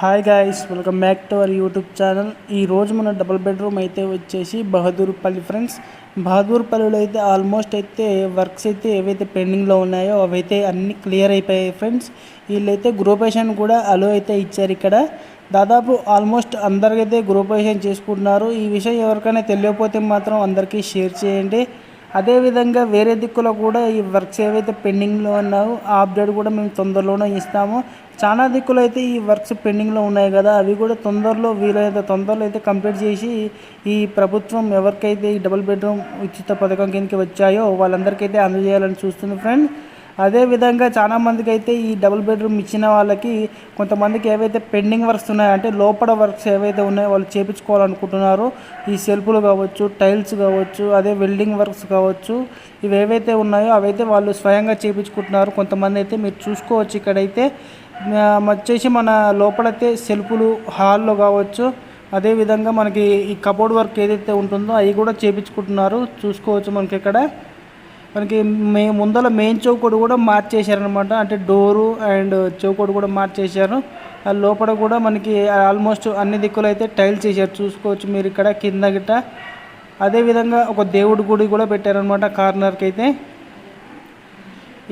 Hi guys, welcome back to our YouTube channel. ఈరోజు మన double bedroom అయితే వచ్చేసి బహదూర్పల్లి ఫ్రెండ్స్. బహదూర్పల్లిలో అయితే ఆల్మోస్ట్ అయితే వర్క్స్ అయితే ఏవైతే పెండింగ్లో ఉన్నాయో అవైతే అన్నీ క్లియర్ అయిపోయాయి ఫ్రెండ్స్. వీళ్ళైతే గ్రూపేషన్ కూడా అలో అయితే ఇచ్చారు. ఇక్కడ దాదాపు ఆల్మోస్ట్ అందరికైతే గ్రూపేషన్ చేసుకుంటున్నారు. ఈ విషయం ఎవరికైనా తెలియకపోతే మాత్రం అందరికీ షేర్ చేయండి. అదేవిధంగా వేరే దిక్కులో కూడా ఈ వర్క్స్ ఏవైతే పెండింగ్లో ఉన్నాయో ఆ అప్డేట్ కూడా మేము తొందరలోనే ఇస్తాము. చాలా దిక్కులు అయితే ఈ వర్క్స్ పెండింగ్లో ఉన్నాయి కదా, అవి కూడా వీలైతే తొందరలో అయితే కంప్లీట్ చేసి ఈ ప్రభుత్వం ఎవరికైతే ఈ డబుల్ బెడ్రూమ్ ఉచిత పథకం కిందకి వచ్చాయో వాళ్ళందరికైతే అందజేయాలని చూస్తుంది ఫ్రెండ్. అదేవిధంగా చాలామందికి అయితే ఈ డబుల్ బెడ్రూమ్ ఇచ్చిన వాళ్ళకి కొంతమందికి ఏవైతే పెండింగ్ వర్క్స్ ఉన్నాయో అంటే లోపల వర్క్స్ ఏవైతే ఉన్నాయో వాళ్ళు చేయించుకోవాలనుకుంటున్నారు. ఈ సెల్ఫ్లు కావచ్చు, టైల్స్ కావచ్చు, అదే వెల్డింగ్ వర్క్స్ కావచ్చు, ఇవి ఏవైతే ఉన్నాయో అవైతే వాళ్ళు స్వయంగా చేయించుకుంటున్నారు. కొంతమంది అయితే మీరు చూసుకోవచ్చు. ఇక్కడైతే వచ్చేసి మన లోపలైతే సెల్ఫ్లు హాల్లో కావచ్చు, అదేవిధంగా మనకి ఈ కబోర్డ్ వర్క్ ఏదైతే ఉంటుందో అవి కూడా చేయించుకుంటున్నారు. చూసుకోవచ్చు. మనకి ఇక్కడ మనకి ముందర మెయిన్ చౌకోడు కూడా మార్చేశారనమాట. అంటే డోరు అండ్ చౌకోడు కూడా మార్చేశారు. లోపల కూడా మనకి ఆల్మోస్ట్ అన్ని దిక్కులు అయితే టైల్స్ చేశారు. చూసుకోవచ్చు మీరు ఇక్కడ కింద గిట్ట. అదేవిధంగా ఒక దేవుడి గుడి కూడా పెట్టారనమాట కార్నర్కి అయితే.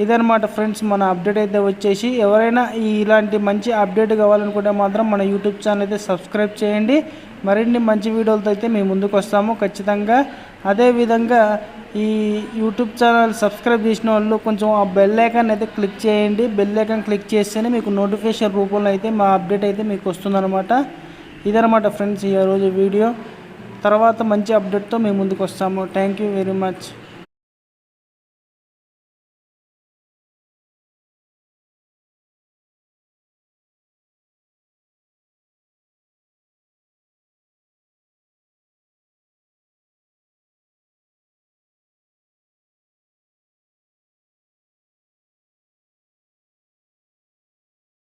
ఇదనమాట ఫ్రెండ్స్ మన అప్డేట్ అయితే వచ్చేసి. ఎవరైనా ఇలాంటి మంచి అప్డేట్ కావాలనుకుంటే మాత్రం మన యూట్యూబ్ ఛానల్ అయితే సబ్స్క్రైబ్ చేయండి. మరిన్ని మంచి వీడియోలతో అయితే మేము ముందుకు వస్తాము ఖచ్చితంగా. అదేవిధంగా ఈ యూట్యూబ్ ఛానల్ సబ్స్క్రైబ్ చేసిన వాళ్ళు కొంచెం ఆ బెల్ ఐకాన్ అయితే క్లిక్ చేయండి. బెల్ ఐకాన్ క్లిక్ చేస్తేనే మీకు నోటిఫికేషన్ రూపంలో అయితే మా అప్డేట్ అయితే మీకు వస్తుందన్నమాట. ఇదనమాట ఫ్రెండ్స్ ఈరోజు వీడియో. తర్వాత మంచి అప్డేట్తో మేము ముందుకు వస్తాము. Thank you very much.